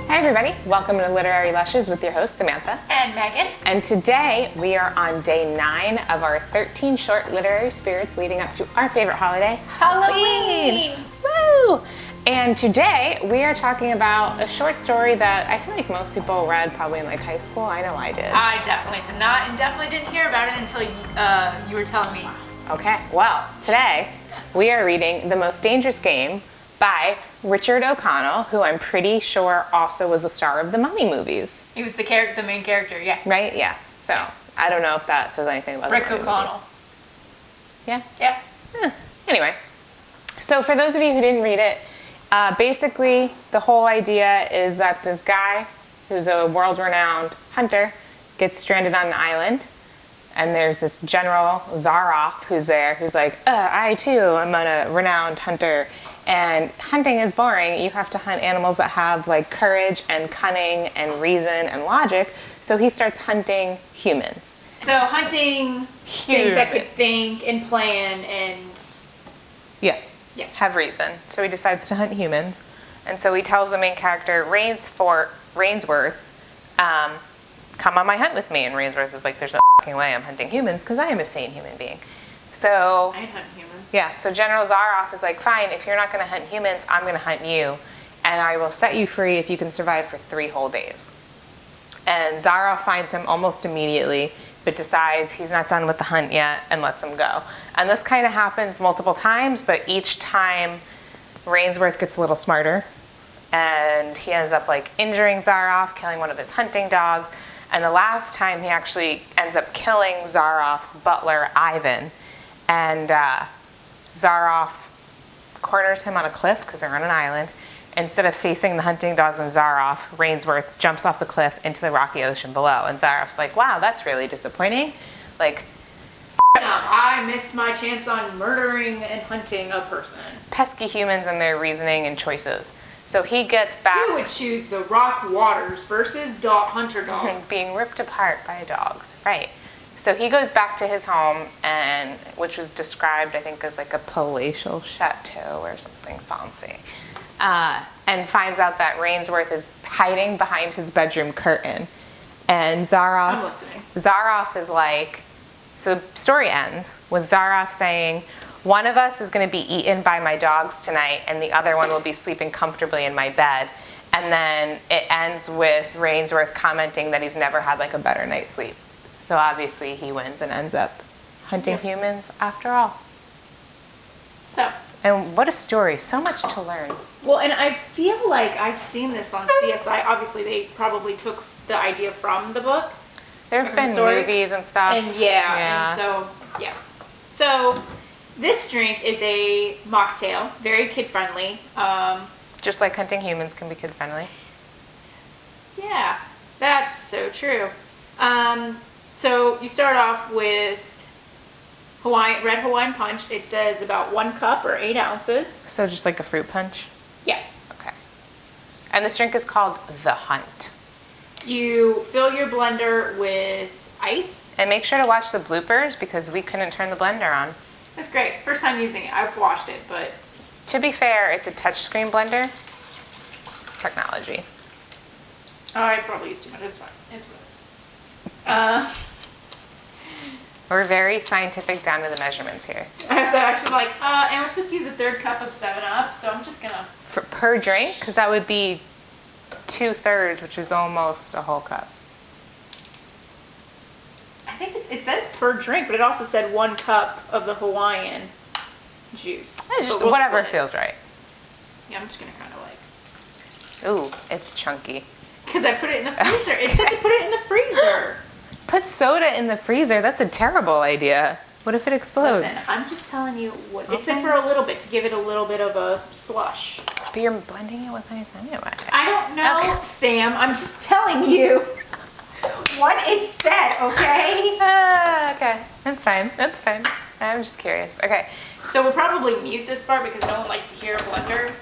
Hi everybody, welcome to Literary Lushes with your hosts Samantha and Megan. And today we are on day 9 of our 13 short literary spirits leading up to our favorite holiday, Halloween! Woo! And today we are talking about a short story that I feel like most people read probably in like high school. I know I did. I definitely did not, and definitely didn't hear about it until you were telling me. Okay, well, today we are reading The Most Dangerous Game by Richard Connell, who I'm pretty sure also was a star of the Mummy movies. He was the main character, yeah. Right? Yeah. So, I don't know if that says anything about Rick the Mummy O'Connell. movies. Yeah? Yeah. Anyway, so for those of you who didn't read it, basically the whole idea is that this guy, who's a world-renowned hunter, gets stranded on an island, and there's this General Zaroff who's there, who's like, I too am a renowned hunter, and hunting is boring. You have to hunt animals that have like courage and cunning and reason and logic, so he starts hunting humans. So hunting things that could think and plan and... Yeah. Have reason. So he decides to hunt humans. And so he tells the main character, Rainsworth, come on my hunt with me. And Rainsworth is like, there's no fucking way I'm hunting humans because I am a sane human being. So... I hunt humans. Yeah, so General Zaroff is like, fine, if you're not going to hunt humans, I'm going to hunt you. And I will set you free if you can survive for 3 whole days. And Zaroff finds him almost immediately, but decides he's not done with the hunt yet and lets him go. And this kind of happens multiple times, but each time Rainsworth gets a little smarter. And he ends up like injuring Zaroff, killing one of his hunting dogs. And the last time he actually ends up killing Zaroff's butler, Ivan. And Zaroff corners him on a cliff because they're on an island. Instead of facing the hunting dogs and Zaroff, Rainsworth jumps off the cliff into the rocky ocean below. And Zaroff's like, wow, that's really disappointing. Like, I missed my chance on murdering and hunting a person. Pesky humans and their reasoning and choices. So he gets back... Who would choose the rock waters versus hunter dogs? Being ripped apart by dogs, right. So he goes back to his home, and which was described, I think, as like a palatial chateau or something fancy. And finds out that Rainsworth is hiding behind his bedroom curtain. And Zaroff is like... So the story ends with Zaroff saying, one of us is going to be eaten by my dogs tonight, and the other one will be sleeping comfortably in my bed. And then it ends with Rainsworth commenting that he's never had like a better night's sleep. So obviously he wins and ends up hunting humans after all. So. And what a story. So much to learn. Well, and I feel like I've seen this on CSI. Obviously, they probably took the idea from the book. There have been movies and stuff. And So this drink is a mocktail, very kid-friendly. Just like hunting humans can be kid-friendly. Yeah, that's so true. So you start off with red Hawaiian punch. It says about 1 cup or 8 ounces. So just like a fruit punch? Yeah. Okay. And this drink is called The Hunt. You fill your blender with ice. And make sure to watch the bloopers because we couldn't turn the blender on. That's great. First time using it. I've washed it, but... To be fair, it's a touchscreen blender. Technology. Oh, I probably used too much. It's fine. It's gross. We're very scientific down to the measurements here. So actually like, and we're supposed to use a 3rd cup of 7-Up, so I'm just gonna... Per drink? Because that would be 2/3, which is almost a whole cup. I think it says per drink, but it also said 1 cup of the Hawaiian juice. Just whatever feels right. Yeah, I'm just gonna kind of like... Ooh, it's chunky. Because I put it in the freezer. It said to put it in the freezer. Put soda in the freezer? That's a terrible idea. What if it explodes? Listen, I'm just telling you what it said for a little bit, to give it a little bit of a slush. But you're blending it with ice anyway. I don't know, okay. Sam. I'm just telling you what it said, okay? Okay. That's fine. That's fine. I'm just curious. Okay. So we'll probably mute this part because no one likes to hear a blender.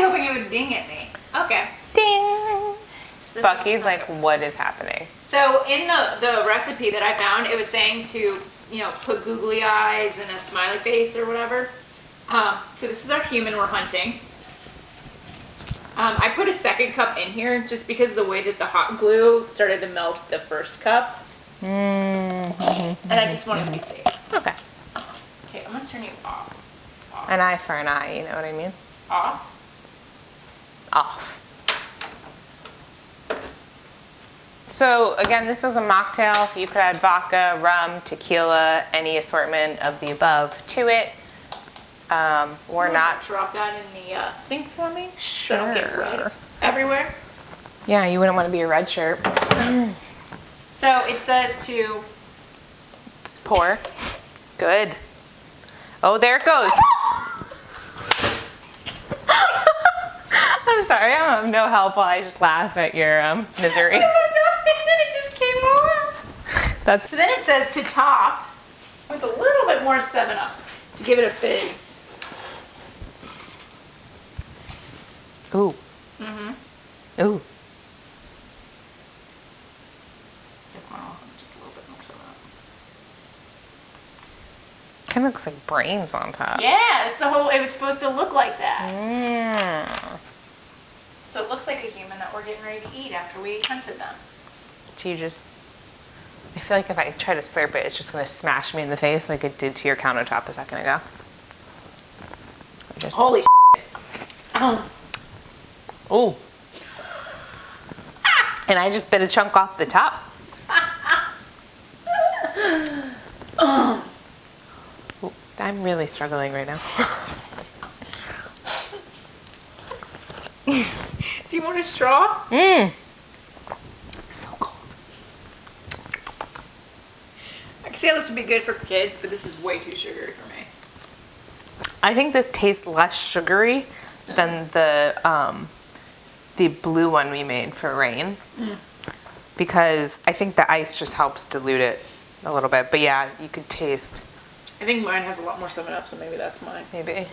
really hoping it would ding at me. Okay. Ding. So this Bucky's is- like, what is happening? So in the recipe that I found, it was saying to, put googly eyes and a smiley face or whatever. So this is our human we're hunting. I put a second cup in here just because the way that the hot glue started to melt the first cup. Mm-hmm. And I just wanted to be safe. Okay. Okay, I'm gonna turn you off. An eye for an eye, you know what I mean? Off. Off. So again, this is a mocktail. You could add vodka, rum, tequila, any assortment of the above to it. Or not. Drop that in the sink for me. So I don't get Sure. red everywhere. Yeah, you wouldn't want to be a red shirt. So it says to Pour. Good. Oh, there it goes. I'm sorry, I have no help while I just laugh at your misery. it just came off. That's So then it says to top with a little bit more 7-Up to give it a fizz. ooh. Mm-hmm. Ooh. This one, just a little bit more 7-Up. Kind of looks like brains on top. Yeah, that's the whole. It was supposed to look like that. Mm. So it looks like a human that we're getting ready to eat after we hunted them. Do you just? I feel like if I try to slurp it, it's just going to smash me in the face like it did to your countertop a second ago. Just, Holy. ooh. And I just bit a chunk off the top. Ooh, I'm really struggling right now. Do you want a straw? Mmm. So cold. I can see how this would be good for kids, but this is way too sugary for me. I think this tastes less sugary than the blue one we made for Rain. Because I think the ice just helps dilute it a little bit. But yeah, you could taste. I think mine has a lot more 7-Up, so maybe that's mine. Maybe.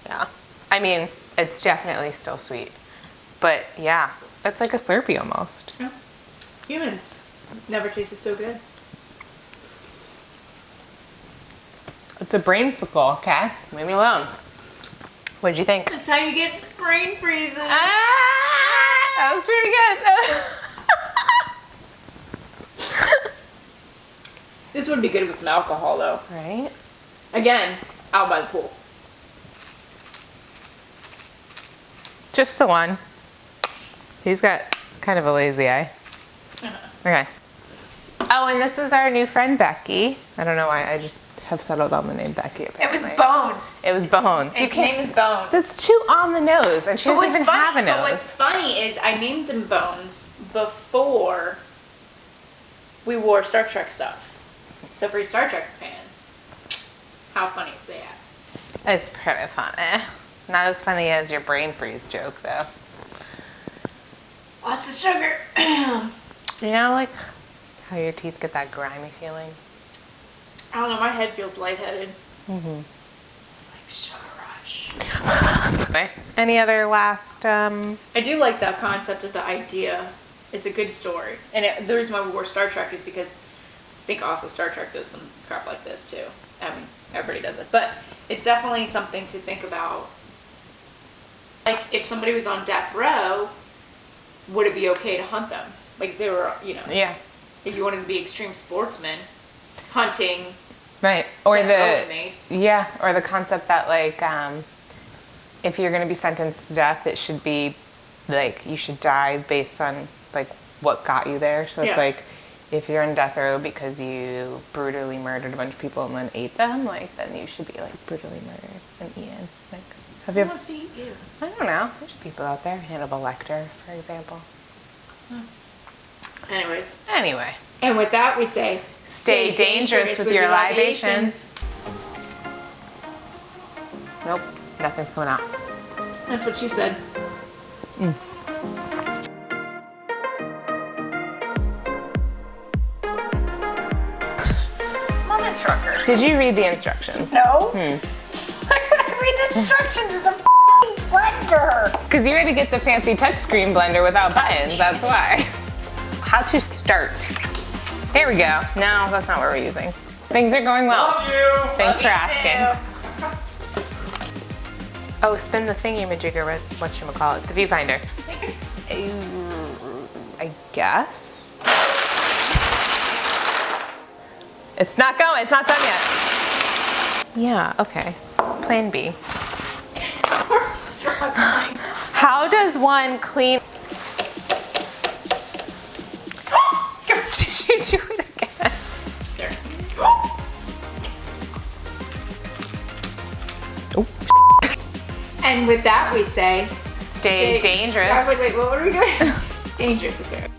Yeah. I mean, it's definitely still sweet. But yeah, it's like a Slurpee almost. Yeah. Humans never tasted so good. It's a brainsicle, okay? Leave me alone. What'd you think? That's how you get brain freezes. That was pretty good. This would be good with some alcohol, though. Right? Again, out by the pool. Just the one. He's got kind of a lazy eye. Okay. Oh, and this is our new friend, Becky. I don't know why, I just have settled on the name Becky, It apparently. was Bones. It was Bones. Its name is Bones. That's too on the nose, and she doesn't even have a But what's nose. funny is I named him Bones before we wore Star Trek stuff. So for you Star Trek fans, how funny is that? It's pretty funny. Not as funny as your brain freeze joke, though. Lots of sugar. You know, like how your teeth get that grimy feeling? I don't know, my head feels lightheaded. Mm-hmm. It's like sugar rush. Okay. Any other last, I do like that concept of the idea. It's a good story. And the reason why we wore Star Trek is because I think also Star Trek does some crap like this too. I mean, everybody does it. But it's definitely something to think about. Like, if somebody was on death row, would it be okay to hunt them? Like, if they were, yeah. if you wanted to be extreme sportsmen, hunting Right. Or death row inmates. yeah, or the concept that like if you're going to be sentenced to death, it should be like you should die based on like what got you there. So it's Yeah. like if you're in death row because you brutally murdered a bunch of people and then ate them, like then you should be like brutally murdered and eaten. Like have Who you ever, wants to eat you? I don't know. There's people out there, Hannibal Lecter, for example. Anyways. Anyway, And with that, we say, stay dangerous with your libations. Nope, nothing's coming out. That's what she said. Mother trucker. Did you read the instructions? No. Why would I read the instructions? It's a blender? Because you had to get the fancy touchscreen blender without buttons, that's why. How to start. Here we go. No, that's not what we're using. Things are going well. Love you. Thanks for Love you asking. Oh, spin the thingy-majigger with whatchamacallit, the viewfinder. I guess. It's not going, it's not done yet. Yeah, okay. Plan B. We're struggling. How does one clean? Did you do it again? There. And with that, we say, Stay dangerous. I was like, wait, what were we doing? Dangerous, that's right.